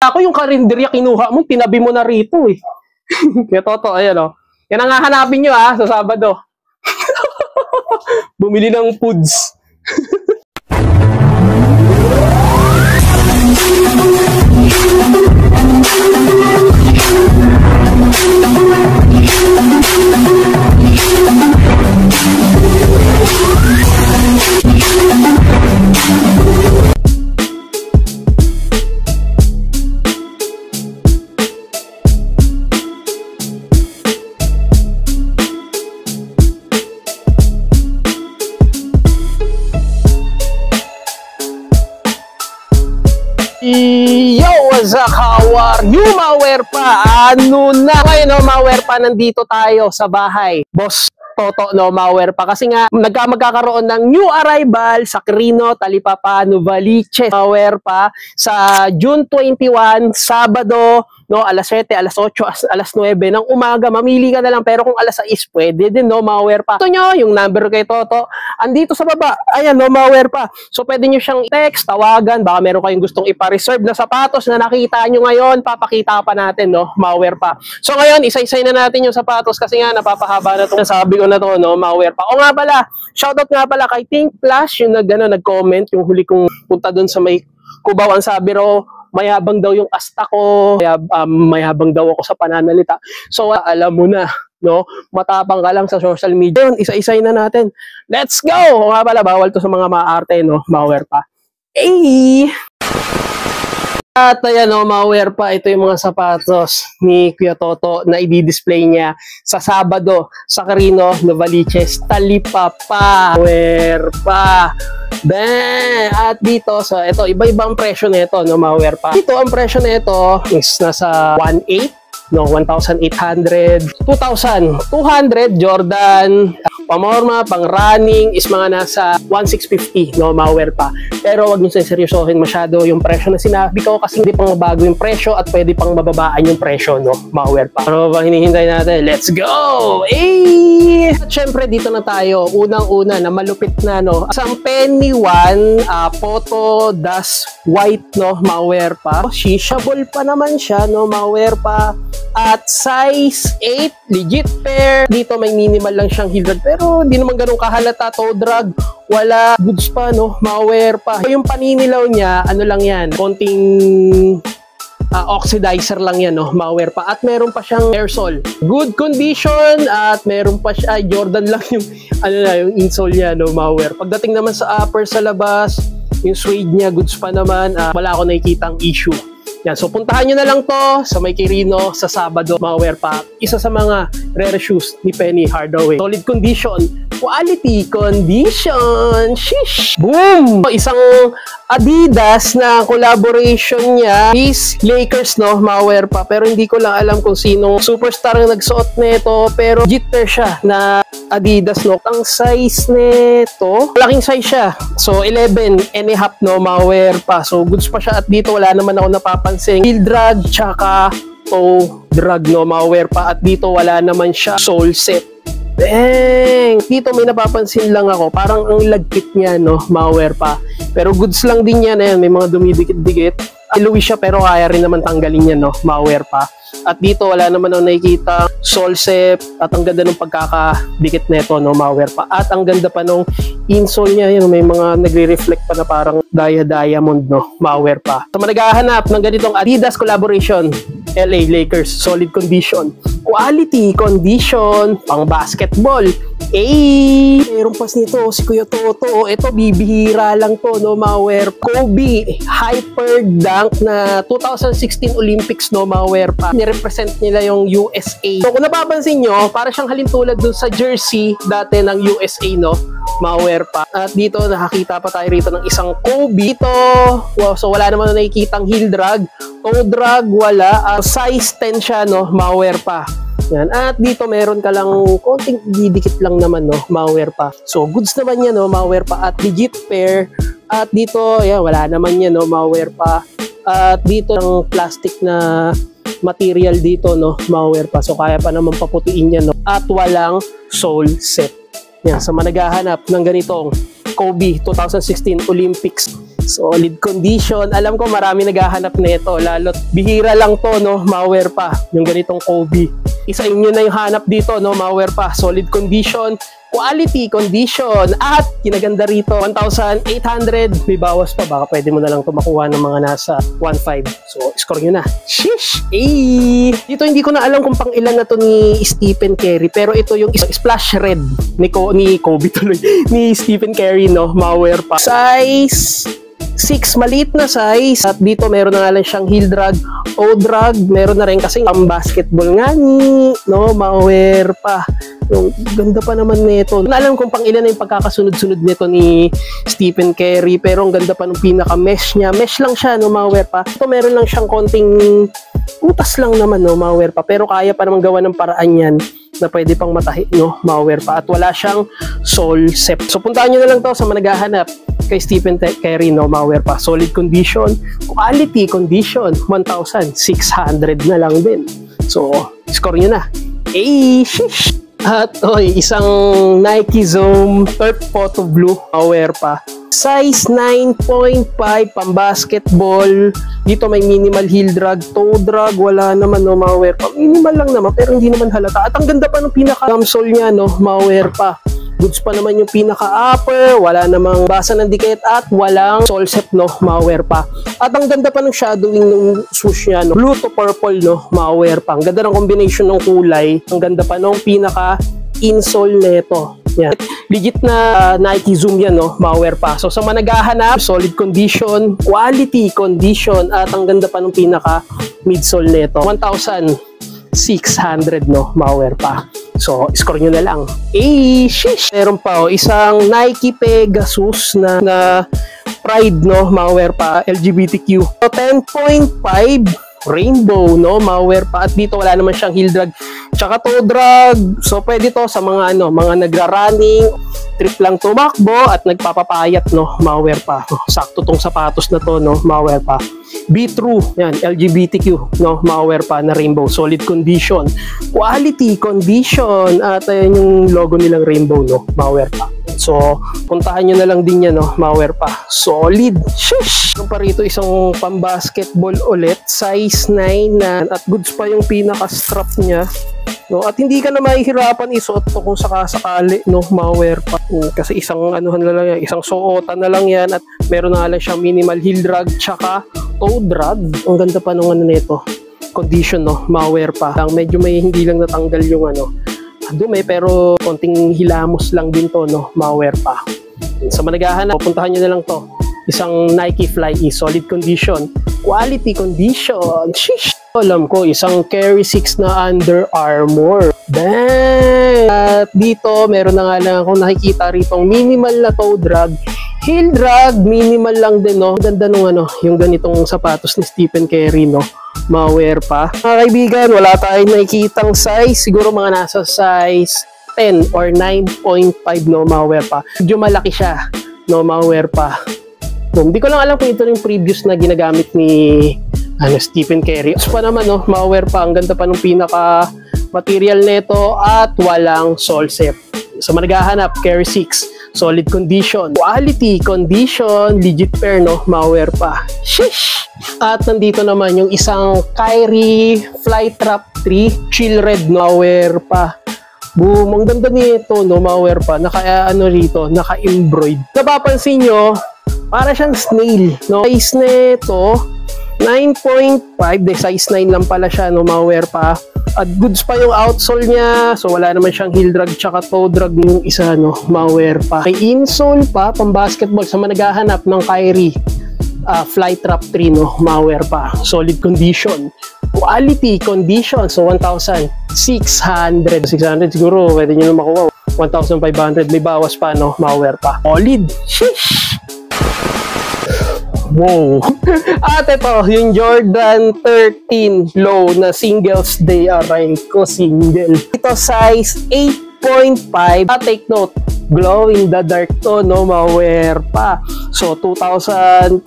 Ako yung karinderya kinuha mo, tinabi mo na rito eh. Kaya totoo, ayan o. Yan ang hahanapin nyo ha, sa Sabado. Bumili ng foods. Yo, what's up? How are you, Mawerpa? Ano na? Ngayon, no, Mawerpa, nandito tayo sa bahay. Boss Toto, no, Mawerpa. Kasi nga, magkakaroon ng new arrival sa Quirino, Talipapa, Novaliches, Mawerpa, sa June 21, Sabado, no, alas 7, alas 8, alas 9 ng umaga. Mamili ka na lang, pero kung alas 6, pwede din, no, Mawerpa. Ito nyo, yung number kay Toto, andito sa baba. Ayan, no, Mawerpa. So, pwede nyo siyang text, tawagan, baka meron kayong gustong ipa-reserve na sapatos na nakita nyo ngayon, papakita pa natin, no, Mawerpa. So, ngayon, isa-isay na natin yung sapatos kasi nga, napapahaba na ito. Sabi ko na to, no, Mawerpa. O nga pala, shoutout nga pala kay Think Flash, yung nag-comment, yung huli kong punta dun sa may Kubawan, sabi ro, mayabang daw yung asta ko, mayabang daw ako sa pananalita. So, alam mo na, no? Matapang ka lang sa social media. Yun, isa-isay na natin. Let's go! O nga pala, bawal to sa mga maarte, no? Mawerpa. Eh! At ayan, no, Mawerpa, ito yung mga sapatos ni Kuya Toto na i-display niya sa Sabado sa Quirino, Novaliches, Talipapa, Mawerpa. Bang! At dito, so ito, iba-ibang presyo nito, no, Mawerpa. Dito, ang presyo nito is nasa 1,800, no, 1,800, 2,200, Jordan, pamorma, pang running is mga nasa 1,650, no, Mawerpa. Pero wag niyo seryosohin masyado yung presyo na sinabi ko kasi hindi pang mabago yung presyo at pwede pang mababaan yung presyo, no, Mawerpa. Ano ba hinihintay natin? Let's go! Eh! At syempre dito na tayo, unang-una na malupit na, no, isang penny one, photo das white, no, Mawerpa. Shishabol pa naman siya, no, Mawerpa. At size 8, legit pair. Dito may minimal lang siyang heel drag, pero hindi naman ganun kahalata. Toe drag, wala, goods pa, no, Mawerpa. Yung paninilaw niya, ano lang yan, konting oxidizer lang yan, no, Mawerpa. At meron pa siyang airsole, good condition. At meron pa siya, Jordan lang yung ano na, yung insole niya, no, Mawerpa. Pagdating naman sa upper, sa labas, yung suede niya, goods pa naman. Wala ako nakikitang issue. Yan, so puntahan nyo na lang to sa may Quirino sa Sabado, Mawerpa. Isa sa mga rare shoes ni Penny Hardaway. Solid condition, quality condition. Shish! Boom! Isang Adidas na collaboration niya is Lakers, no, Mawerpa. Pero hindi ko lang alam kung sinong superstar ang nagsuot nito. Pero jitter siya na Adidas, no. Ang size nito, malaking size siya. So 11 and a half, no, Mawerpa. So goods pa siya at dito wala naman ako napapansin heel drag tsaka toe drag, no, Mawerpa. At dito wala naman siya sole set. Bang! Dito may napapansin lang ako, parang ang lagkit niya, no, Mawerpa. Pero goods lang din yan, ayan, may mga dumidikit-dikit. Luwi siya pero kaya rin naman tanggalin yan, no, Mawerpa. At dito wala naman ako nakikita sole set at ang ganda ng pagkakadikit nito, no, Mawerpa. At ang ganda pa nung insole niya, yun, may mga nagre-reflect pa na parang diamond, no, Mawerpa. So managahanap ng ganitong Adidas collaboration, LA Lakers, solid condition, quality condition, pang basketball. Eh, meron pas nito si Kuya Toto. Ito bibihira lang to, no, Mawerpa. Kobe Hyper Dunk na 2016 Olympics, no, Mawerpa. Nirepresent nila yung USA. So kung napapansin nyo, para siyang halintulad dun sa jersey dati ng USA, no, Mawerpa. At dito nakakita pa tayo rito ng isang Kobe. Ito, wow, so wala naman nakikitang heel drag, toe drag, wala. Size 10 siya, no, Mawerpa. Yan. At dito meron ka lang konting didikit lang naman, no, Mawerpa. So goods naman yan, no, Mawerpa. At legit pair. At dito, yan, wala naman yan, no, Mawerpa. At dito ang plastic na material dito, no, Mawerpa. So kaya pa naman paputiin yan, no. At walang sole set. Yan, sa managahanap ng ganitong Kobe 2016 Olympics Solid condition. Alam ko marami naghahanap nito, lalo't bihira lang to, no, malware pa, yung ganitong Kobe. Isa inyo na yung hanap dito, no, malware pa, solid condition, quality condition, at kinaganda rito, 1,800, may bawas pa, baka pwede mo na lang ito makuha ng mga nasa 1,500. So, score nyo na. Sheesh! Dito hindi ko na alam kung pang ilan na to ni Stephen Curry, pero ito yung isang splash red ni Kobe tuloy, ni Stephen Curry, no, malware pa. Size 6, maliit na size. At dito meron na nga lang siyang heel drag, O-drag, meron na rin kasi ang basketball nga ni, no, malware pa. Yung ganda pa naman nito. Hindi alam kung pang ilan na yung pagkakasunod-sunod nito ni Stephen Curry, pero ang ganda pa ng pinaka-mesh niya. Mesh lang siya, no, malware pa. Ito meron lang siyang konting utas lang naman, no, malware pa. Pero kaya pa naman gawa ng paraan yan na pwede pang matahi, no, malware pa. At wala siyang sole set. So puntahan nyo na lang to sa mga naghahanap kay Stephen Curry, no, malware pa. Solid condition, quality condition, 1,600 na lang din. So, score nyo na. Sheesh! At isang Nike Zoom Turf Photo Blue, malware pa. Size 9.5, pang basketball. Dito may minimal heel drag, toe drag, wala naman, no, malware pa. Minimal lang naman, pero hindi naman halata. At ang ganda pa ng pinaka-gamsole niya, no, malware pa. Goods pa naman yung pinaka-upper, wala namang basa ng dikit at walang sole set, no, malware pa. At ang ganda pa ng shadowing ng swoosh niya, no, blue to purple, no, malware pa. Ang ganda ng combination ng kulay, ang ganda pa ng pinaka-insole neto. Yan. Legit na Nike Zoom yan, no, malware pa. So sa mga naghahanap, solid condition, quality condition, at ang ganda pa ng pinaka-midsole neto. 1,600, no, malware pa. So, score nyo na lang. Sheesh! Meron pa, isang Nike Pegasus na Pride, no, malware pa, LGBTQ. So, 10.5 rainbow, no, malware pa. At dito wala naman siyang heel drag tsaka toe drag. So, pwede to sa mga mga nagra-running, trip lang tumakbo at nagpapapayat, no, malware pa. Sakto tong sapatos na to, no, malware pa. Be true, yan, LGBTQ, no, malware pa na rainbow, solid condition, quality condition, at ayan yung logo nilang rainbow, no, malware pa. So, puntahan nyo na lang din yan, no, malware pa. Solid. Sheesh! Yung pa rito isang pang-basketball ulit, size 9 na, at goods pa yung pinaka-strap niya. No, at hindi ka na mahihirapan isuot to kung sakasakali, no, malware pa. Kasi isang anuhan na lang yan, isang suotan na lang yan, at meron na lang siyang minimal heel drag tsaka toe drag. Ang ganda pa nung nito. Condition, no, malware pa. Medyo may hindi lang natanggal yung dumi, pero konting hilamos lang din to, no, malware pa. Sa managahan, puntahan nyo na lang to. Isang Nike Fly E, solid condition, quality condition. Sheesh! Alam ko, isang Curry 6 na Under Armour. Dang! At dito, meron na nga lang akong nakikita rito minimal na toe drag. Heel drag, minimal lang din, no. Ganda nung yung ganitong sapatos ni Stephen Curry, no. Malware pa. Mga kaibigan, wala tayong nakikitang size. Siguro mga nasa size 10 or 9.5, no, malware pa. Medyo malaki siya, no, malware pa. Hindi ko lang alam kung ito yung previous na ginagamit ni Stephen Curry. So pa naman, no, malware pa. Ang ganda pa ng pinaka material nito at walang sole set. So managahanap, Curry 6, solid condition, quality condition, legit pair, no, malware pa. Sheesh! At nandito naman yung isang Kyrie Flytrap 3 chill red, malware pa. Boom! Ang ganda nito, no, malware pa. Rito, naka-embroid. Napapansin nyo, para siyang snail, no. Size nito 9.5, size 9 lang pala siya, no, malware pa. At goods pa yung outsole niya, so wala naman siyang heel drag tsaka toe drag yung isa, no, malware pa. May insole pa, pang basketball sa mga naghahanap ng Kyrie Flytrap 3, no, malware pa. Solid condition, quality condition, so 1,600. 600 siguro, pwede nyo na makuha. 1,500, may bawas pa, no, malware pa. Solid. Sheesh! Wow! At ito, yung Jordan 13 low na singles day, aray ko, single. Ito size 8.5. Take note, glow in the dark to, no, malware pa. So, 2,200,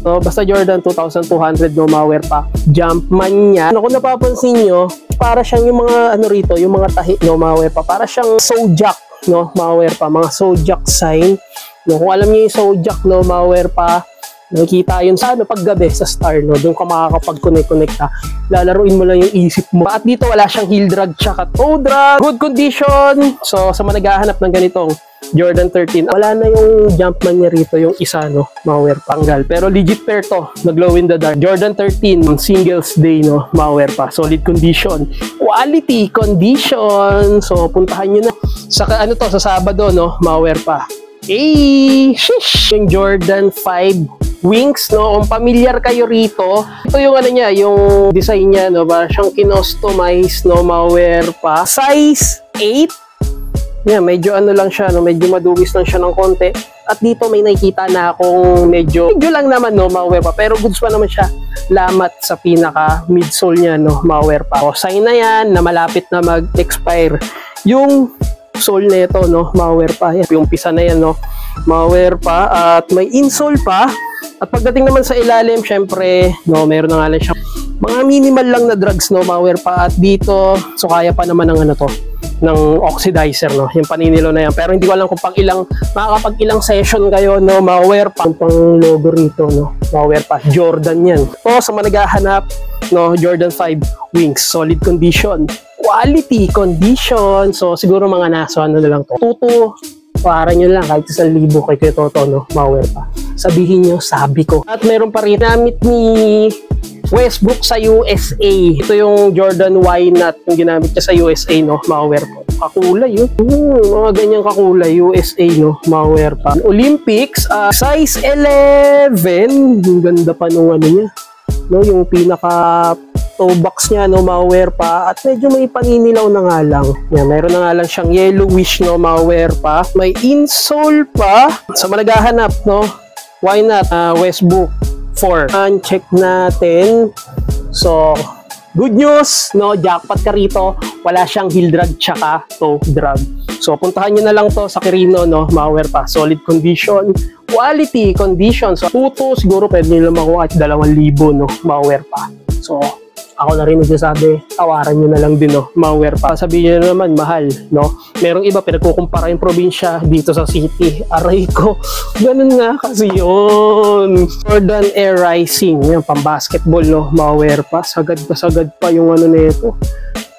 no, basta Jordan 2,200, no, malware pa. Jumpman niya. Kung napapansin nyo, para siyang yung mga rito, yung mga tahi, no, malware pa. Para siyang Sojak, no, malware pa, mga zodiac sign. No, kung alam niyo yung zodiac, no, malware pa, nakikita yun sa ano, paggabi sa star, no, doon ka makakapag-connect ha. Lalaruin mo lang yung isip mo. At dito wala siyang heel drag tsaka toe drag. Good condition. So sa mga naghahanap ng ganitong Jordan 13, wala na yung Jumpman niya rito, yung isa, no, malware panggal. Pero legit pair to, nag-glow in the dark. Jordan 13, singles day, no, malware pa. Solid condition. Quality condition. So puntahan nyo na. Sa ano to, sa Sabado, no, malware pa. Shish! Yung Jordan 5 wings, no, kung familiar kayo rito, ito yung ano niya, yung design niya, no, para siyang kinostomize, no, malware pa. Size 8. Yeah, medyo ano lang siya, no, medyo madumis lang siya ng konti. At dito may nakikita na akong medyo lang naman, no, malware pa. Pero goods pa naman siya. Lamat sa pinaka midsole niya, no, malware pa. O, sign na yan na malapit na mag-expire yung sole nito, no, malware pa. Yan, yung pisa na yan, no, malware pa. At may insole pa. At pagdating naman sa ilalim, syempre, no, meron na nga lang siya. Mga minimal lang na drugs, no, malware pa. At dito, so kaya pa naman ng ano to, ng oxidizer, no, yung paninilo na yan. Pero hindi ko alam kung pang ilang, makakapag ilang session kayo, no, malware pa. Pang logo rito, no, malware pa. Jordan yan. So, sa managahanap, no, Jordan 5 wings, solid condition. Quality condition. So, siguro mga naso, ano na lang to. Tuto, para nyo lang, kahit 1,000 kay Kuya Toto, no, malware pa. Sabihin nyo, sabi ko. At meron pa rin namit ni Westbrook sa USA. Ito yung Jordan Y Nut, yung ginamit niya sa USA, no, malware pa. Kakulay yun. Mga ganyang kakulay, USA, no, malware pa. Olympics, size 11. Yung ganda pa nung ano niya. No, yung pinaka toe box niya, no, malware pa. At medyo may paninilaw na nga lang. Yan, meron na nga lang siyang yellowish, no, malware pa. May insole pa. Sa managahanap, no, why not? Westbrook 4. Check natin. So, good news, no, jackpot ka rito. Wala siyang heel drag tsaka toe drag. So, puntahan nyo na lang to sa Quirino, no, malware pa. Solid condition. Quality condition. So, tuto, siguro pwede nyo lang makuha at 2,000, no, malware pa. So, ako na rin nagsasabi, tawaran nyo na lang din, no, malware pa. Sabihin nyo naman, mahal, no. Merong iba, pinagkukumpara yung probinsya dito sa city. Aray ko, ganun nga kasi yun. Jordan Air Rising, yan, pang-basketball, no, malware pa. Sagad pa yung ano nito.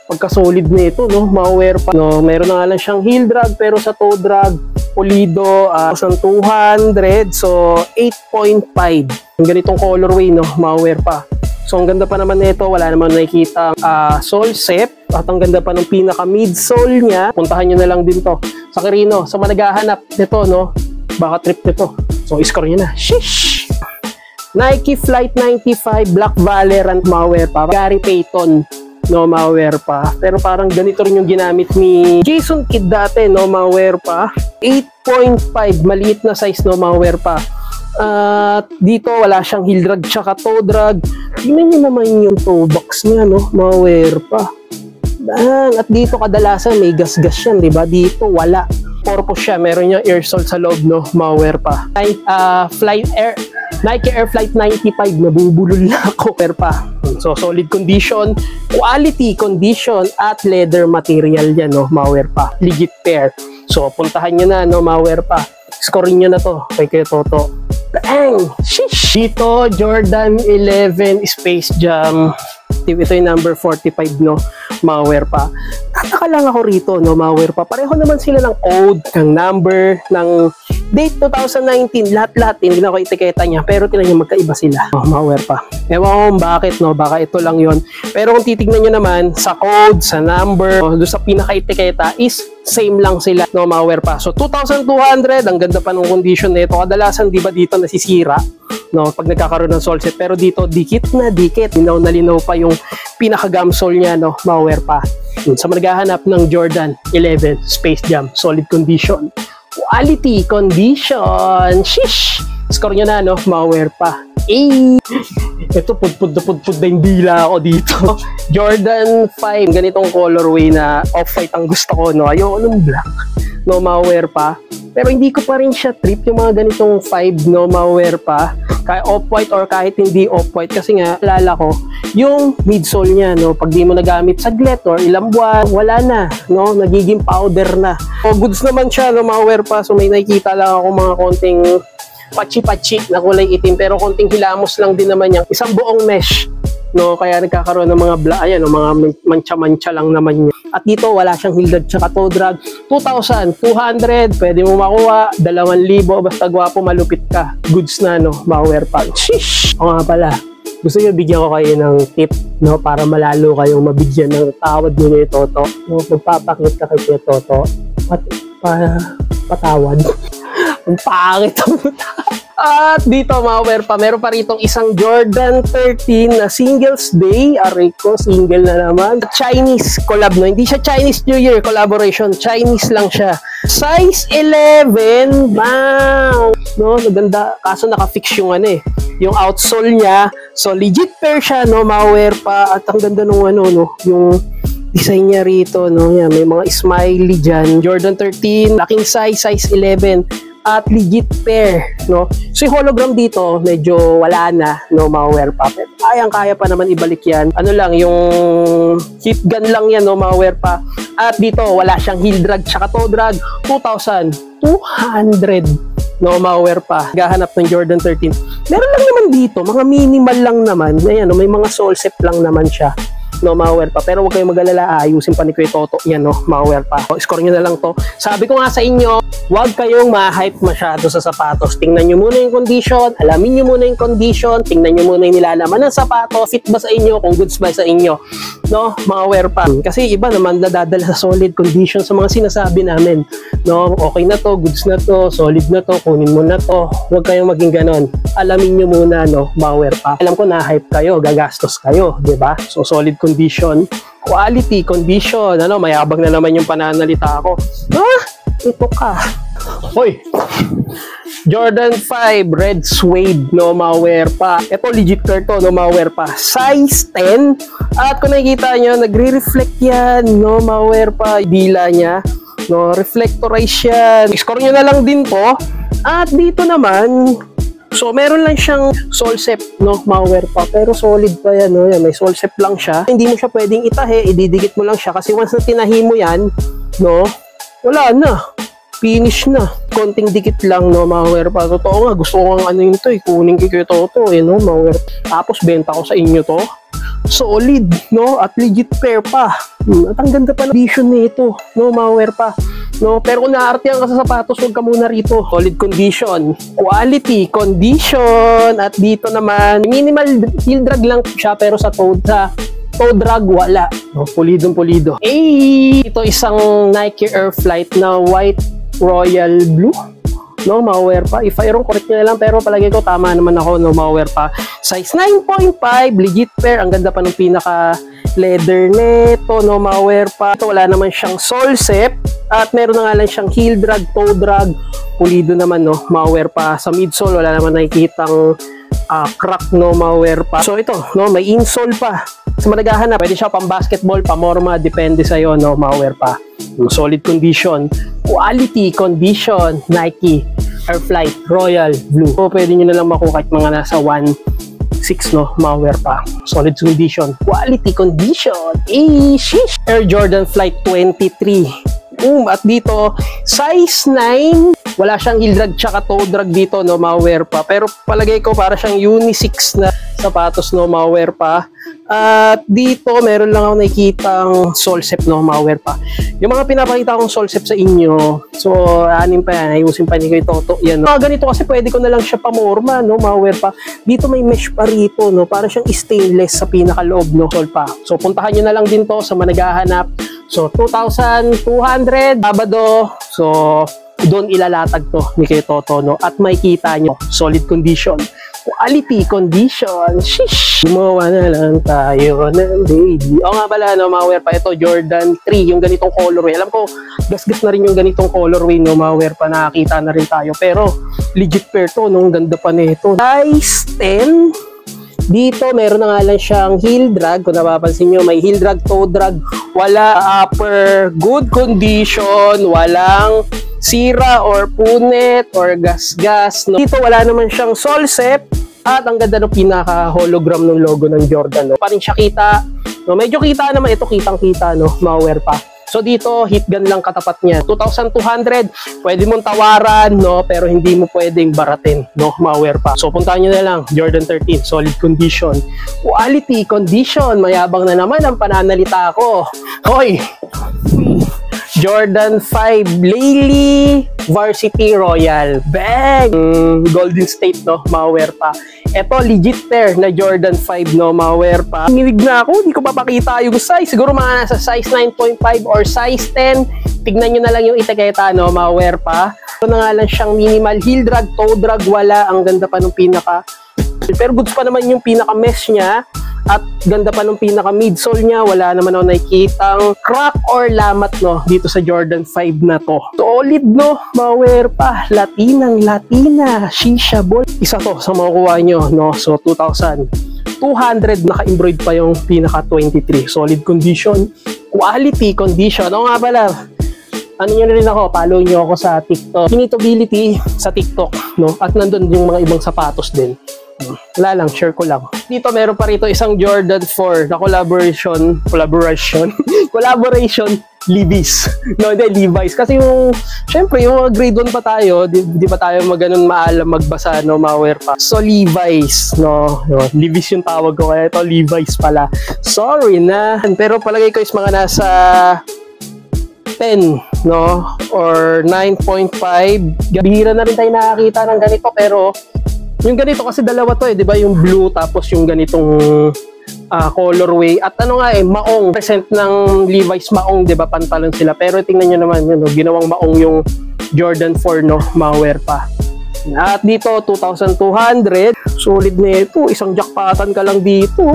Pagka-solid nito, no, malware pa. No, meron na nga lang siyang heel drag, pero sa toe drag, pulido, 200, so 8.5. Yung ganitong colorway, no, malware pa. So, ang ganda pa naman nito, wala naman nakikita sole set. At ang ganda pa ng pinaka midsole niya. Puntahan nyo na lang din to sa Quirino. Sa managahanap nito, no, baka trip nito. So, score nyo na. Shish! Nike Flight 95 Black Valorant malware pa. Gary Payton, no, malware pa. Pero parang ganito rin yung ginamit ni Jason Kidd dati, no, malware pa. 8.5, maliit na size, no, malware pa. At dito wala siyang heel drag tsaka toe drag. Tingnan nyo naman yung toe box niya, no, malware pa. At dito kadalasan may gas-gas yan, diba? Dito wala. Purpose siya, meron yung air salt sa loob, no, malware pa. Nike Air Flight 95, nabubulol na ako, malware pa. So, solid condition, quality condition, at leather material yan, no, malware pa. Legit pair. So, puntahan nyo na, no, malware pa. Scorein nyo na to kay Kuya Toto. Bang! Shish! Dito, Jordan 11 Space Jam. Ito yung number 45, no, malware pa. Tataka lang ako rito, no, malware pa. Pareho naman sila ng code, ng number, ng date 2019, lahat-lahat, hindi na ako etiketa niya. Pero tinan niyo, magkaiba sila. Oh, malware pa. Ewan ko bakit, no, baka ito lang yon. Pero kung titignan nyo naman, sa code, sa number, doon sa pinaka-etiketa is same lang sila, no, malware pa. So, 2,200, ang ganda pa ng condition nito. Kadalasan, di ba dito nasisira, no, pag nagkakaroon ng sole set. Pero dito, dikit na dikit. Linaw na linaw pa yung pinaka-gum sole niya, no, malware pa. Sa maghahanap ng Jordan 11 Space Jam, solid condition. Quality condition. Shish! Score nyo na, no, malware pa. Ito, pudpud na yung dila ako dito. Jordan 5, ganitong colorway na off-white ang gusto ko, no. Ayoko ng black. no, malware pa. Pero hindi ko pa rin siya trip yung mga ganitong 5, no, malware pa. Kahit off-white or kahit hindi off-white. Kasi nga, alala ko, yung midsole niya, no, pag di mo nagamit saglit or ilang buwan, wala na, no, nagiging powder na. So, goods naman siya, no, malware pa. So, may nakikita lang ako mga konting patchi-patchi na kulay itim. Pero konting hilamos lang din naman yan. Isang buong mesh. No, kaya nagkakaroon ng mga ayan, no, mga mancha-mancha lang naman niya. At dito wala siyang heel drag tsaka toe drag. 2,200, pwede mo makuha. 2,000, basta gwapo, malupit ka. Goods na, no, malware pa. Shish! O nga pala, gusto niyo bigyan ko kayo ng tip, no, para malalo kayong mabigyan ng tawad nyo ni Toto. No, magpapakit ka kay Toto, patawad. Ang pangit ang At dito, malware pa, meron pa rito isang Jordan 13 na Singles Day. Aray ko, single na naman. Chinese collab, no? Hindi siya Chinese New Year collaboration. Chinese lang siya. Size 11. Bang! No, maganda. Kaso naka-fix yung ano eh. Yung outsole niya. So, legit pair siya, no? Malware pa. At ang ganda nung ano, no? Yung design niya rito, no? Yan, may mga smiley dyan. Jordan 13, laking size, size 11. At legit pair, no? So, yung hologram dito, medyo wala na, no, malware pa. Kayang-kaya pa naman ibalik yan. Ano lang, yung heat gun lang yan, no, malware pa. At dito, wala siyang heel drag, tsaka toe drag, 2,200, no, malware pa. Gahanap ng Jordan 13. Meron lang naman dito, mga minimal lang naman. Ayan, no, may mga sole set lang naman siya. No, malware pa. Pero huwag kayong mag-alala, ayusin pa ni Kuya Toto. Yan, no, malware pa. O, score nyo na lang to. Sabi ko nga sa inyo, huwag kayong ma-hype masyado sa sapatos. Tingnan nyo muna yung condition, alamin nyo muna yung condition, tingnan nyo muna yung nilalaman ng sapatos, fit ba sa inyo, kung goods ba sa inyo. No, malware pa. Kasi iba naman nadadala sa solid condition sa mga sinasabi namin. No, okay na to, goods na to, solid na to, kunin mo na to. Huwag kayong maging ganon. Alamin nyo muna, no, malware pa. Alam ko na-hype kayo, gagastos kayo, di ba? So, solid condition, quality, condition, ano, mayabang na naman yung pananalita ko. Ito ka. Hoy! Jordan 5, red suede, no, malware pa. Ito, legit pair to, no, malware pa. Size 10. At kung nakikita nyo, nagre-reflect yan, no, malware pa. Dila niya, no, reflectorize yan. Score nyo na lang din to. At dito naman, so, meron lang siyang sole set, no, malware pa. Pero solid pa yan, no, yan, may sole set lang siya. Hindi mo siya pwedeng itahe, ididikit mo lang siya. Kasi once na tinahi mo yan, no, wala na. Finish na. Konting dikit lang, no, malware pa. Totoo nga, gusto ko nga ano yun to, kunin kay Kuya Toto, no, malware. Tapos, benta ko sa inyo to. Solid, no, at legit pair pa. At ang ganda pa ng vision nito, no, malware pa. No, pero kung naartihan ka sa sapatos, huwag ka muna rito. Solid condition, quality, condition. At dito naman, minimal heel drag lang siya, pero sa toe drag wala. No, pulidong-pulido. Ito isang Nike Air Flight na white royal blue. No, malware pa. If I wrong, correct nyo na lang. Pero palagi ko, tama naman ako, no, malware pa. Size 9.5, legit pair. Ang ganda pa ng pinaka leather neto, no, malware pa. Ito, wala naman siyang sole set. At meron na nga lang siyang heel drag, toe drag. Pulido naman, no, malware pa. Sa midsole, wala naman nakikitang crack, no, malware pa. So ito, no, may insole pa. Sa managahanap, pwede siya pang basketball, pamorma, depende sa'yo, no, malware pa. Solid condition, quality condition, Nike Air Flight Royal Blue. So, pwede nyo na lang makuha kahit mga nasa 1.6, no, malware pa. Solid condition, quality condition. Sheesh! Air Jordan Flight 23. At dito, size 9. Wala siyang heel drag tsaka toe drag dito, no, malware pa. Pero palagay ko para siyang unisex na sapatos, no, malware pa. At dito, meron lang ako nakikitang sole set, no, malware pa. Yung mga pinapakita kong sole set sa inyo, so, anim pa yan, ayusin pa ni Kuya Toto, yan, no. Ganito kasi pwede ko na lang siya pamorma, no, malware pa. Dito may mesh pa rito, no, para siyang stainless sa pinakaloob, no, sole pa. So, puntahan nyo na lang din to sa managahanap. So, 2,200, Sabado. So, doon ilalatag to ni Kuya Toto, no? At may kita nyo, solid condition, quality condition. Shish! Gumawa na lang tayo ng baby. O nga pala, no, malware pa. Ito, Jordan 3, yung ganitong colorway. Alam ko, gas-gas na rin yung ganitong colorway, no, malware pa. Nakakita na rin tayo. Pero, legit pair to, no? Ganda pa nito. Size 10. Dito, meron na nga lang siyang heel drag. Kung napapansin nyo, may heel drag, toe drag. Wala upper, good condition. Walang sira or punit or gas-gas. No? Dito, wala naman siyang sole set. At ang ganda ng pinaka-hologram ng logo ng Jordan. No? Pa rin siya kita. No? Medyo kita naman. Ito, kitang-kita. No? Ma-wear pa. So dito, heat gun lang katapat niya. 2,200, pwede mong tawaran, no? Pero hindi mo pwedeng baratin, no? Ma-wear pa. So puntahan nyo na lang, Jordan 13, solid condition. Quality condition, mayabang na naman ang pananalita ko. Hoy! Jordan 5 Laylee Varsity Royal. Bang! Golden State, no? Ma-wear pa. Ito, legit pair na Jordan 5, no? Ma-wear pa. Nilig na ako, hindi ko papakita yung size. Siguro mga nasa size 9.5 or size 10. Tignan nyo na lang yung itiketa, no? Ma-wear pa. Ito na nga lang siyang minimal heel drag, toe drag, wala. Ang ganda pa nung pinaka. Pero goods pa naman yung pinaka-mesh niya. At ganda pa nung pinaka midsole niya, wala naman ako nakikitang crack or lamat, no, dito sa Jordan 5 na to. Solid, no, ma-wear pa, Latinang Latina, shisha ball. Isa to sa makukuha nyo, no, so 2,200, naka-embroid pa yung pinaka 23. Solid condition, quality condition. O nga pala, ano nyo na rin ako, follow nyo ako sa TikTok. Finitability sa TikTok, no, at nandun yung mga ibang sapatos din. Wala lang, share ko lang. Dito meron pa rito isang Jordan 4 na collaboration Levi's. No, hindi, Levi's. Kasi yung, syempre, yung mga grade 1 pa tayo, di pa tayo maganon maalam magbasa, no, ma-wear pa. So, Levi's, no, Levi's yung tawag ko, kaya ito Levi's pala. Sorry na. Pero palagay ko is mga nasa 10, no, or 9.5. Bihira na rin tayo nakakita ng ganito, pero yung ganito kasi dalawa to, di ba? Yung blue tapos yung ganitong colorway. At ano nga maong. Present ng Levi's maong, di ba? Pantalon sila. Pero tingnan nyo naman, yun, no? Ginawang maong yung Jordan 4, no? Ma-wear pa. At dito, 2,200. Solid na ito. Isang jackpotan ka lang dito.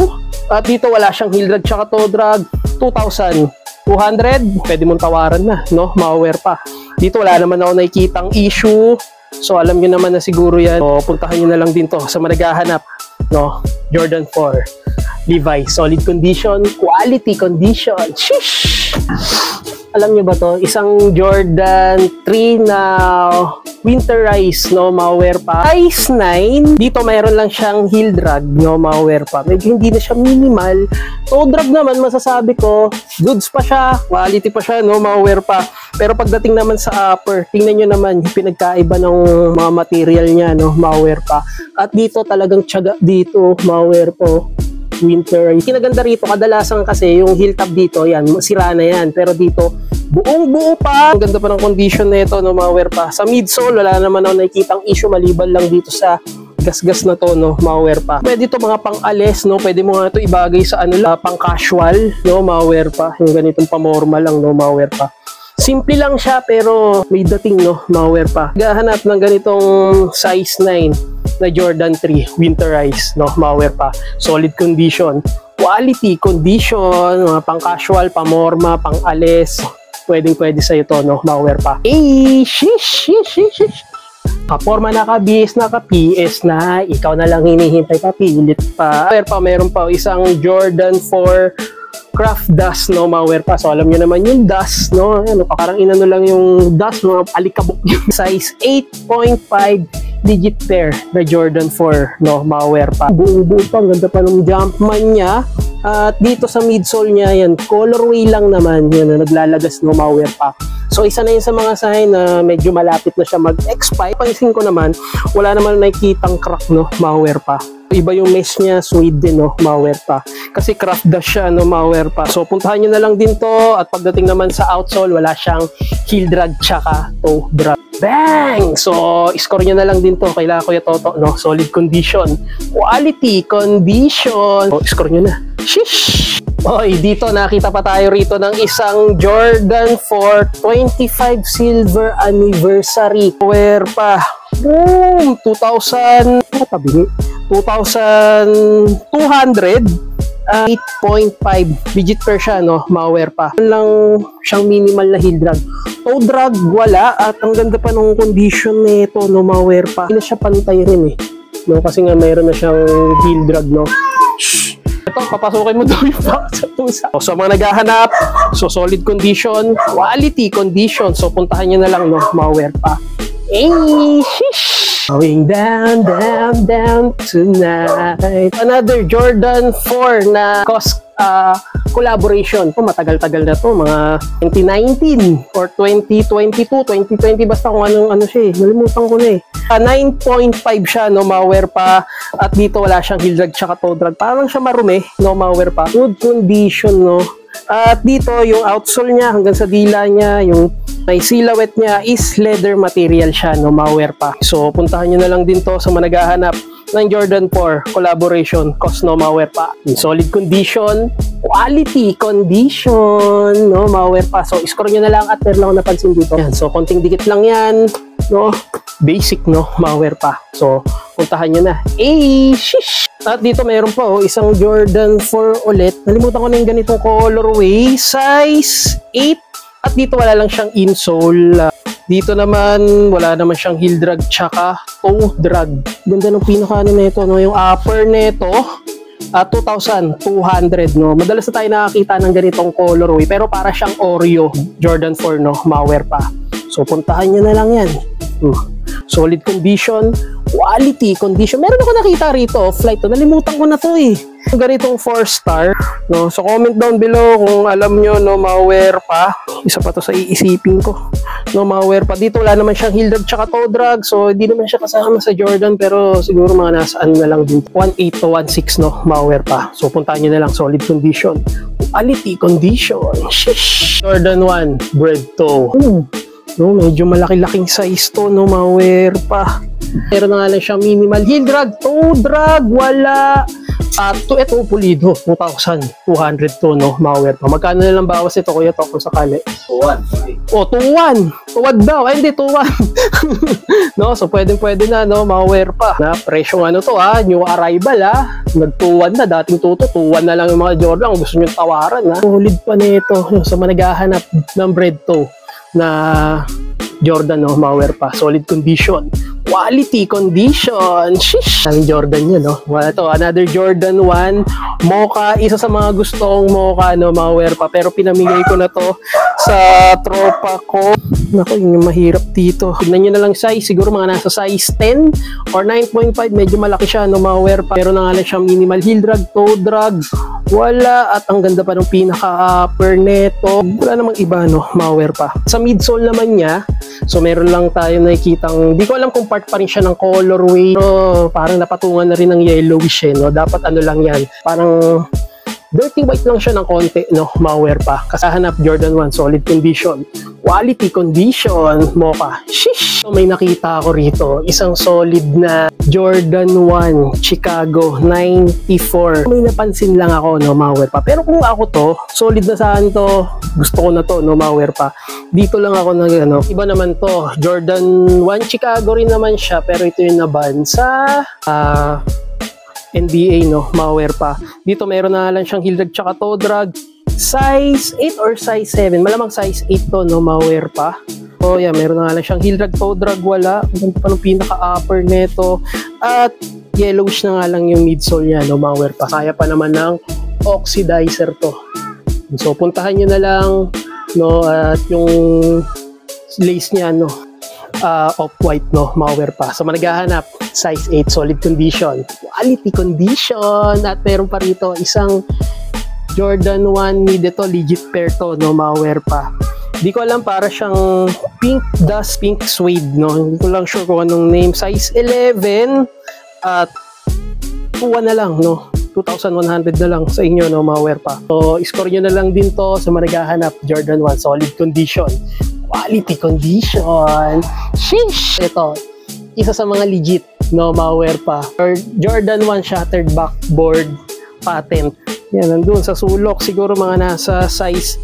At dito, wala siyang heel drag tsaka toe drag. 2,200. Pwede mong tawaran na, no? Ma-wear pa. Dito, wala naman ako nakikitang issue. So alam niyo naman na siguro yan. So puntahan niyo na lang din to sa managhahanap, no? Jordan 4 Levi's, solid condition, quality condition. Shish! Alam niyo ba to? Isang Jordan 3 na winterize, no? Ma-wear pa. Size 9. Dito mayroon lang siyang heel drag, no? Ma-wear pa. Medyo hindi na siya minimal. Toe drag naman, masasabi ko, goods pa siya, quality pa siya, no? Ma-wear pa. Pero pagdating naman sa upper, tingnan nyo naman yung pinagkaiba ng mga material niya, no? Ma-wear pa. At dito talagang tiyaga dito, ma-wear po. Winter. Kinaganda rito, kadalasan kasi yung heel tab dito, yan, sira na yan. Pero dito, buong buo pa. Ang ganda pa ng condition na ito, no? Ma-wear pa. Sa midsole, wala naman ako nakikitang issue maliban lang dito sa gas-gas na to, no? Ma-wear pa. Pwede ito mga pang-ales, no? Pwede mo nga ito ibagay sa ano lang, pang-casual, no? Ma-wear pa. Yung ganitong pamorma lang, no? Ma-wear pa. Simple lang siya pero may dating, no? Ma-wear pa. Gahanap ng ganitong size 9 na Jordan 3 winterize, no? Ma-wear pa. Solid condition, quality condition, mga pang-casual, pamorma, pang-ales. Pwedeng-pwede sa ito, no? Ma-wear pa. Shish. Kaporma na ka, bis na ka, PS na. Ikaw na lang hinihintay pa, pilit pa. Ma-wear pa, meron pa isang Jordan 4 craft dust, no? Ma-wear pa. So alam niyo naman yung dust, no? Ano, parang inano lang yung dust, mga alikabok yung size 8.5 digit pair na Jordan 4, no? Ma-wear pa. Buong-buo pa, ang ganda pa ng Jumpman niya. At dito sa midsole niya, yan, colorway lang naman, yan, naglalagas, no? Ma-wear pa. So isa na yun sa mga sign na medyo malapit na siya mag-expire. Pansin ko naman, wala naman nakikitang crack, no? Ma-wear pa. Iba yung mesh niya, suede din, no? Ma-wear pa. Kasi craft dash siya, no? Ma-wear pa. So puntahan nyo na lang din to. At pagdating naman sa outsole, wala siyang heel drag tsaka toe drag. Bang! So score nyo na lang din to. Kailangan ko yung toto, no? Solid condition, quality condition. So score nyo na. Shish! Oy, dito nakita pa tayo rito ng isang Jordan 4 25 silver anniversary. Wear pa. Boom! 2,000 2,200 8.5 digit per siya, no? Ma-wear pa. Lang siyang minimal na heel drag. Toe drag, wala. At ang ganda pa ng condition nito, no? Ma-wear pa. Hindi na siya pantay rin, eh. no? Kasi nga mayroon na siyang heel drag, no? Ito, papasukin mo daw yung back sa pusa. So, mga naghahanap, so solid condition, quality condition. So, puntahan nyo na lang, no? Mga pa. Shish! Going down, down, down tonight. Another Jordan 4 na collaboration. Matagal-tagal na to, mga 2019 or 2022, 2020, basta kung ano siya eh. Nalimutan ko na eh. 9.5 siya, no, malware pa. At dito wala siyang heel drag tsaka toe drag. Parang siya marumi, no, malware pa. Good condition, no. At dito, yung outsole niya hanggang sa dila niya, yung may silhouette niya is leather material siya, no, malware pa. So, puntahan nyo na lang din to sa mga naghahanap ng Jordan 4 collaboration, no, malware pa. In solid condition, quality condition, no, malware pa. So, score nyo na lang at meron lang ako napansin dito. Yan, so, konting dikit lang yan, no, basic, no, malware pa. So, puntahan nyo na. Shish! At dito mayroon pa, isang Jordan 4 ulit. Nalimutan ko na yung ganitong colorway, size 8. At dito wala lang siyang insole. Dito naman, wala naman siyang heel drag tsaka toe drag. Ganda ng pinaka-ano nito, no? Yung upper nito, 2,200, no? Madalas na tayo nakakita ng ganitong colorway, pero para siyang Oreo Jordan 4, no? Malware pa. So, puntahan nyo na lang yan. Solid condition, quality condition. Meron ako nakita rito, flight to. Nalimutan ko na to eh. Ganitong 4-star, no? So, comment down below kung alam nyo, no, malware pa. Isa pa to sa iisipin ko. No, malware pa. Dito wala naman siyang heel drag tsaka toe drag. So, hindi naman siya kasama sa Jordan, pero siguro mga nasaan na lang din. 1.8 to 1.6, no, malware pa. So, puntahan nyo na lang. Solid condition. Quality condition. Shish! Jordan 1, bread toe. No, medyo malaki-laking size to, no, malware pa. Meron na nga lang siyang minimal heel drag, toe drag, wala. Ito pulido, 2,200 to, no, malware pa. Magkano na lang bawas ito, kuya, to kung sakali? 2,1. Oh, 2,1. Tuwad daw. Ay, hindi, 2,1. No, so pwede na, no, malware pa. Na, presyo ano to, new arrival, nag-2,1 na, dating 2,1 na lang yung mga Jordan. Kung gusto nyo tawaran, Solid pa nito. So, managahanap ng bread to na Jordan, no, malware pa. Solid condition. Quality condition. Shish! Ang Jordan yun, no? Ito, another Jordan 1 Mocha. Isa sa mga gusto kong Mocha, no, malware pa. Pero pinamigay ko na to sa tropa ko. Naku, yun yung mahirap dito. Tignan nyo na lang size. Siguro mga nasa size 10 or 9.5. Medyo malaki siya, no, malware pa. Pero na nga lang siyang minimal heel drag, toe drag. Wala. At ang ganda pa ng pinaka-upper neto. Wala namang iba, no, malware pa. Sa midsole naman niya, so meron lang tayo nakikitang, di ko alam kung part pa rin siya ng colorway, pero parang napatungan na rin ng yellowish, no? Dapat ano lang yan, parang dirty white lang siya ng konti, no, malware pa. Kasahanap Jordan 1, solid condition, quality condition, Mocha. Shish! So, may nakita ako rito, isang solid na Jordan 1 Chicago 94. May napansin lang ako, no, malware pa. Pero kung ako to, solid na saan to, gusto ko na to, no, malware pa. Dito lang ako nag, ano, iba naman to, Jordan 1 Chicago rin naman siya, pero ito yung naban sa NBA, no, malware pa. Dito meron na lang siyang heel drag tsaka toe drag. Size 8 or size 7. Malamang size 8 to, no, malware pa. So, yeah, meron na lang siyang heel drag, toe drag, wala. Ganda pa ng pinaka-upper neto. At yellowish na nga lang yung midsole niya, no, malware pa. Kaya pa naman ng oxidizer to. So, puntahan nyo na lang, no, at yung lace niya, no, off-white, no, malware pa. So, managahanap, size 8, solid condition, quality condition, at meron pa rito isang Jordan 1 mid, ito legit pair to, no, malware pa. Di ko alam, para siyang pink dust, pink suede, no, hindi ko lang sure kung anong name. Size 11 at 2,1 na lang, no, 2,100 na lang sa inyo, no, malware pa. So, score nyo na lang din to sa managahanap Jordan 1, solid condition, quality condition. Sheesh! Ito, isa sa mga legit, no, malware pa. Or Jordan 1 shattered backboard patent. Yan, nandun sa sulok. Siguro mga nasa size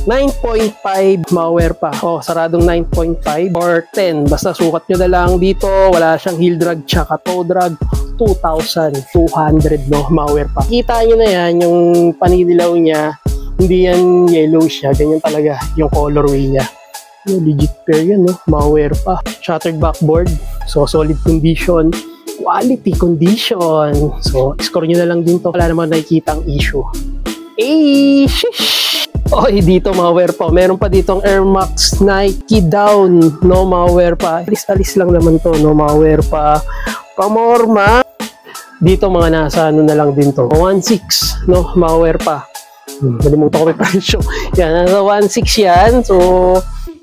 9.5, malware pa. Oh, saradong 9.5 or 10. Basta sukat nyo na lang dito. Wala siyang heel drag tsaka toe drag. 2,200, no, malware pa. Kita nyo na yan, yung paninilaw niya. Hindi yan yellow siya. Ganyan talaga yung colorway niya. Legit pair yan, no, malware pa. Shattered backboard. So, solid condition. quality condition. So, score nyo na lang din to. Wala naman nakikita ang issue. Eh, shish! Oy, dito mga wear pa. Meron pa ditong Air Max Nike Down, no, mga wear pa. Alis-alis lang naman to, no, mga wear pa. Pamorma. Dito mga nasa ano na lang din to. 1.6, no, mga wear pa. Nalimutan ko may presyo. Yan, nasa 1.6 yan. So,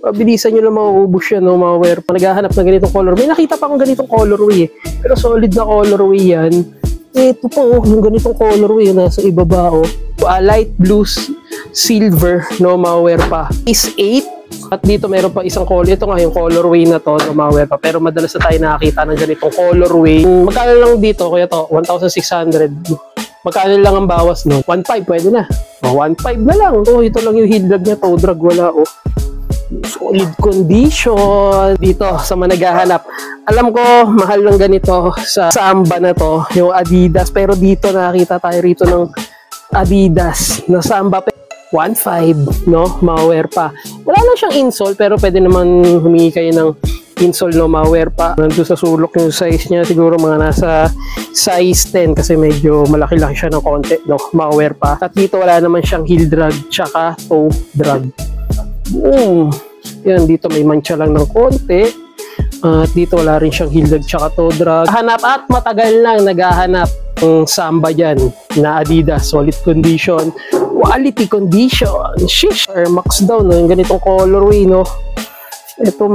mabilisan nyo lang mauubos yan, no, mga wear pa. Naghahanap ng ganitong color. May nakita pa akong ganitong colorway, eh. Pero solid na colorway yan. Ito po, yung ganitong colorway, nasa ibaba, oh. Light blue, silver, no, mga wear pa. Is 8. At dito meron pa isang color. Ito nga yung colorway na to, no, mga wear pa. Pero madalas na tayo nakakita ng ganitong colorway. Magkano lang dito? Kaya to, 1,600. Magkano lang ang bawas, no? 1.5, pwede na. Oh, 1.5 na lang. Oh, ito lang yung heel drag niya. Toe drag, wala, oh. Solid condition dito sa mga naghahanap. Alam ko mahal ng ganito sa Samba na to, yung Adidas, pero dito nakita tayo rito ng Adidas na Samba 1.5, no, mga wear pa. Wala lang siyang insole, pero pwede naman humingi kayo ng insole, no, mga wear pa. Nandun sa sulok yung size niya, siguro mga nasa size 10 kasi medyo malaki-laki siya ng konti, no, mga wear pa. At dito wala naman siyang heel drag tsaka toe drag. Boom! Yan, dito may mancha lang ng konti. At dito wala rin siyang heel drag tsaka toe drag. Hanap at matagal lang naghahanap ng Samba dyan na Adidas. Solid condition. Quality condition. Shish! Air Max Down, no? Yung ganitong colorway, no? Ito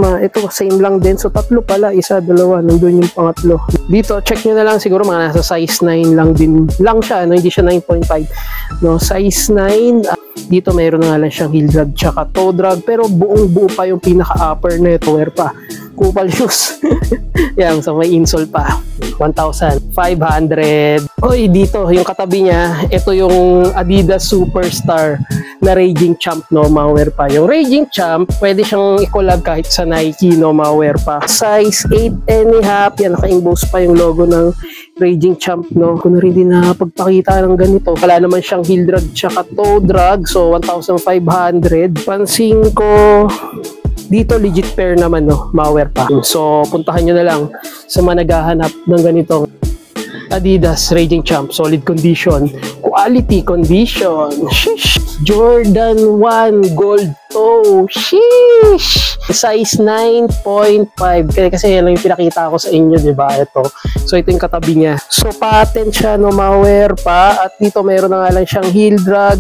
same lang din. So, tatlo pala. Isa, dalawa. Nandun yung pangatlo. Dito, check nyo na lang. Siguro mga nasa size 9 lang din. Lang siya, no? Hindi siya 9.5. No? Size 9. Dito mayroon na nga lang siyang heel drag tsaka toe drag. Pero buong-buo pa yung pinaka-upper na ito. Wear pa. Kupal shoes. Yan, so may insole pa. 1,500. Oy, dito, yung katabi niya, ito yung Adidas Superstar na Raging Champ, no, mga wear pa. Yung Raging Champ, pwede siyang i-collab kahit sa Nike, no, mga wear pa. Size 8.5, yan, naka-emboss pa yung logo ng Raging Champ, no. Kung na rin din nakapagpakita ng ganito, wala naman siyang heel drag tsaka toe drag, so 1,500. Pansin ko, dito legit pair naman, no, mga wear pa. So, puntahan nyo na lang sa mga naghahanap ng ganitong Adidas Raging Champ, solid condition, quality condition. Sheesh! Jordan 1 gold toe. Sheesh! Size 9.5. Kasi yan lang yung pinakita ko sa inyo, di ba? Ito. So, ito yung katabi niya. So, patent siya, no, mga wear pa. At dito, meron na nga lang siyang heel drag.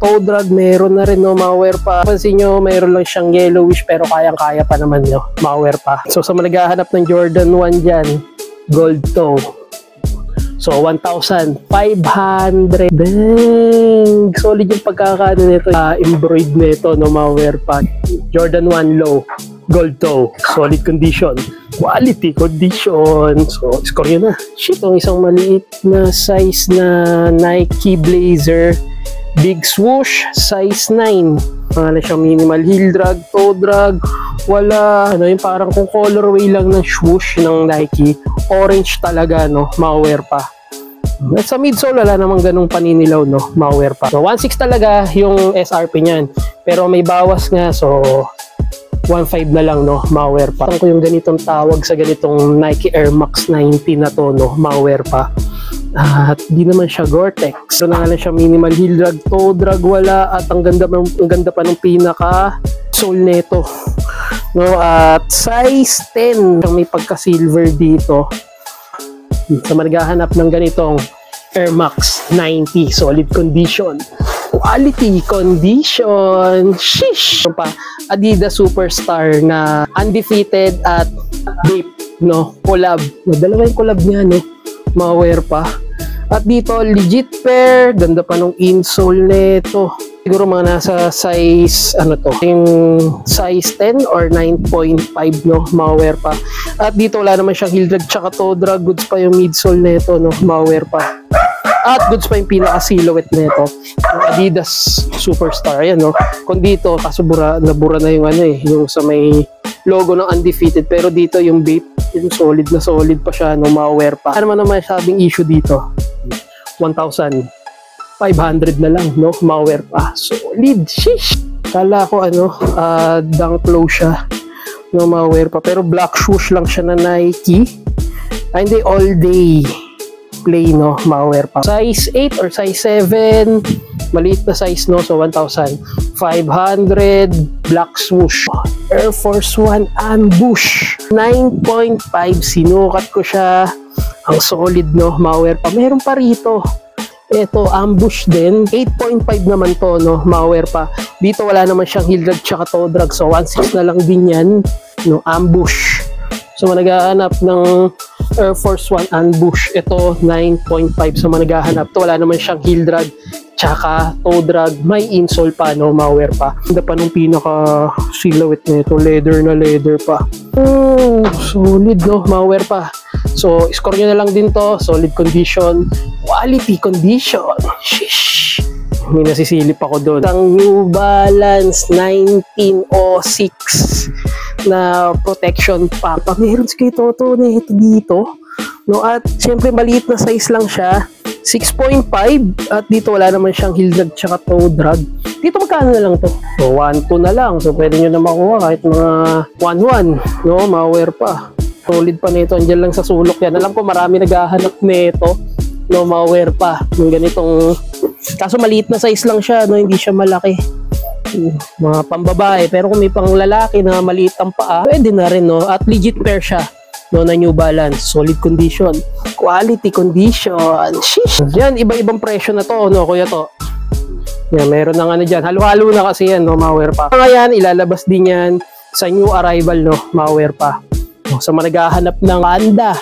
Toe drag, meron na rin, no, mga wear pa. Pansin nyo, meron lang siyang yellowish, pero kayang-kaya pa naman, no, mga wear pa. So, sa mga naghahanap ng Jordan 1 dyan, gold toe. So, 1,500. Dang! Solid yung pagkakaano nito. Embroidered nito, no, mga wear pa. Jordan 1 low. Gold toe. Solid condition. Quality condition. So, score yun na. Shit, ang isang maliit na size na Nike Blazer. Big swoosh. Size 9. Mga siyang minimal heel drag, toe drag. Wala, ano yung parang kung colorway lang ng swoosh ng Nike. Orange talaga, no, mga wear pa. At sa midsole, wala namang ganung paninilaw, no, mga wear pa. So, 1.6 talaga yung SRP niyan. Pero may bawas nga, so 1.5 na lang, no, mga wear pa. Ko yung ganitong tawag sa ganitong Nike Air Max 90 na to, no, mga wear pa. At di naman siya Gore-Tex. So, na nga lang siya minimal heel drag, toe drag, wala. At ang ganda pa ng pinaka sole neto, no, at size 10. May pagka-silver dito. Sa maghahanap ng ganitong Air Max 90, solid condition, quality condition. Sheesh! Pa, Adidas Superstar na undefeated at deep, no, collab. Dalawa yung collab niya, no, mga wear pa. At dito, legit pair. Ganda pa nung insole nito. Siguro mga nasa size, ano to, yung size 10 or 9.5, no, mga wear pa. At dito, wala naman siyang heel drag tsaka toe drag. Goods pa yung midsole nito, no, mga wear pa. At goods pa yung pinaka-silhouette nito. Yung Adidas Superstar. Ayan, no. Kung dito, kaso nabura na yung ano eh, yung sa may logo ng undefeated. Pero dito, yung vape, yung solid na solid pa siya, no, mga wear pa. Ano man naman sabing issue dito? 1,500 na lang, no, mga wear pa. Solid, shish! Kala ko, ano, dunk low siya, no, mga wear pa. Pero black shoes lang siya na Nike. Hindi, all day play, no, malware pa. Size 8 or size 7, maliit na size, no, so 1,500. Black swoosh. Air Force 1 ambush. 9.5, sinukat ko siya. Ang solid, no, malware pa. Meron pa rito. Ito, ambush din. 8.5 naman to, no, malware pa. Dito wala naman siyang heel drag tsaka toe drag, so 1.6 na lang din yan, no, ambush. So naghahanap ng Air Force 1 ambush. Ito 9.5 sa naghahanap. To wala naman siyang heel drag tsaka toe drag. May insole pa, no, malware pa. Ganda pa nung pinaka silhouette nito. Leather na leather pa. Oh, solid, no, malware pa. So score nyo na lang din to. Solid condition, quality condition. Shish. May nasisilip ako doon. Ang New Balance 1906 na protection pack. Meron si kay Toto na ito dito. No, at syempre maliit na size lang siya. 6.5 at dito wala naman siyang heel drag tsaka toe drag. Dito magkano na lang to? So 1.2 na lang. So pwede nyo na makuha kahit mga 1.1. No, malware pa. Solid pa nito. Andiyan lang sa sulok yan. Alam ko marami naghahanap nito. No, malware pa. Yung ganitong, kaso maliit na size lang siya, no, hindi siya malaki. Mga pambabae, pero kung may pang lalaki na maliit ang paa, pwede na rin, no? At legit pair siya, no, na New Balance. Solid condition, quality condition. Shish. Yan, iba-ibang presyo na to, no, kuya to. Yan, meron ng ano dyan. Halo-halo na kasi yan, no, malware pa. Ngayon, ilalabas din yan sa new arrival, no, malware pa. No, sa mga naghahanap ng panda,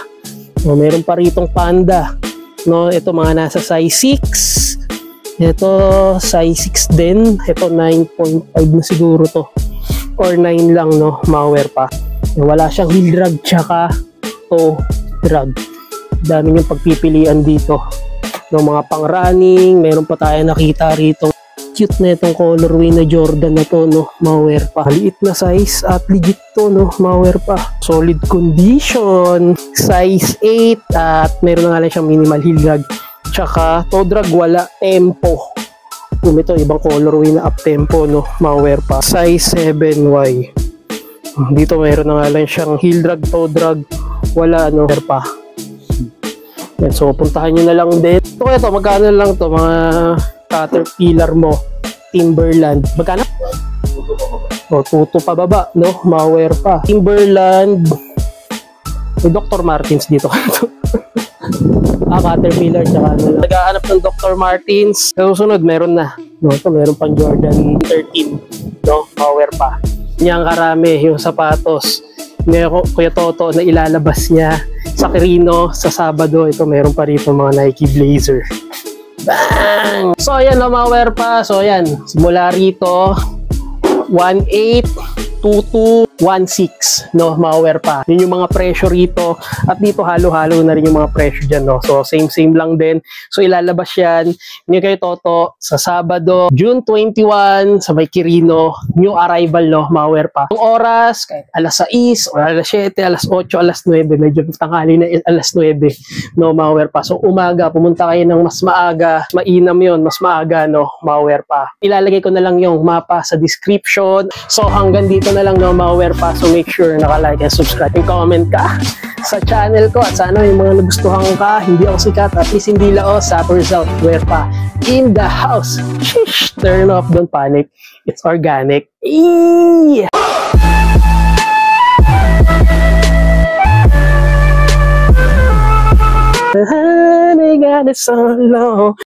no, meron pa ritong panda. No, ito mga nasa size 6. Ito, size 6 din. Ito, 9.5 na siguro to. Or 9 lang, no? Malware pa. Wala siyang heel drag tsaka toe drag. Dami yung pagpipilian dito. No, mga pang running. Meron pa tayo nakita rito. Cute na itong colorway na Jordan na to, no? Malware pa. Maliit na size at legit to, no? Malware pa. Solid condition. Size 8 at meron na nga lang siyang minimal heel drag. Tsaka toe drag wala, tempo. Ito ibang colorway na up tempo, no, malware pa. Size 7Y. Dito meron na nga lang siyang heel drag, toe drag wala, no, malware pa. Yan, so puntahan nyo na lang din. Ito, magkano lang to, mga Caterpillar mo, Timberland. Magkano? O, tuto pa baba, no, malware pa. Timberland, may Dr. Martens dito. Caterpillar tsaka ano lang. Naghahanap ng Dr. Martens. Sa susunod, meron na. No, ito, meron pang Jordan 13. No, malware pa. Niyang karami yung sapatos. Meron Kuya Toto na ilalabas niya sa Quirino sa Sabado. Ito, meron pa rito mga Nike Blazer. Bang! So, ayan, no, malware pa. So, ayan, simula rito 1.8, 2.2, 1.6, no, malware pa. Yun yung mga presyo rito. At dito halo-halo na rin yung mga presyo dyan, no. So same lang din. So ilalabas yan ni kay Toto sa Sabado, June 21 sa may Quirino, new arrival, no, malware pa. Ang oras kahit alas 6 o alas 7, alas 8, alas 9, medyo tanghali na alas 9, no, malware pa. So umaga, pumunta kayo ng mas maaga, mainam yon, mas maaga, no, malware pa. Ilalagay ko na lang yung mapa sa description. So hanggang dito na lang, no, malware pa. So make sure naka-like and subscribe and comment ka sa channel ko. At sana yung mga nagustuhan ka, hindi ako sikat, at least hindi lao sa result, malware pa in the house. Shish! Turn off, don't panic. It's organic. Eee! I got it so low.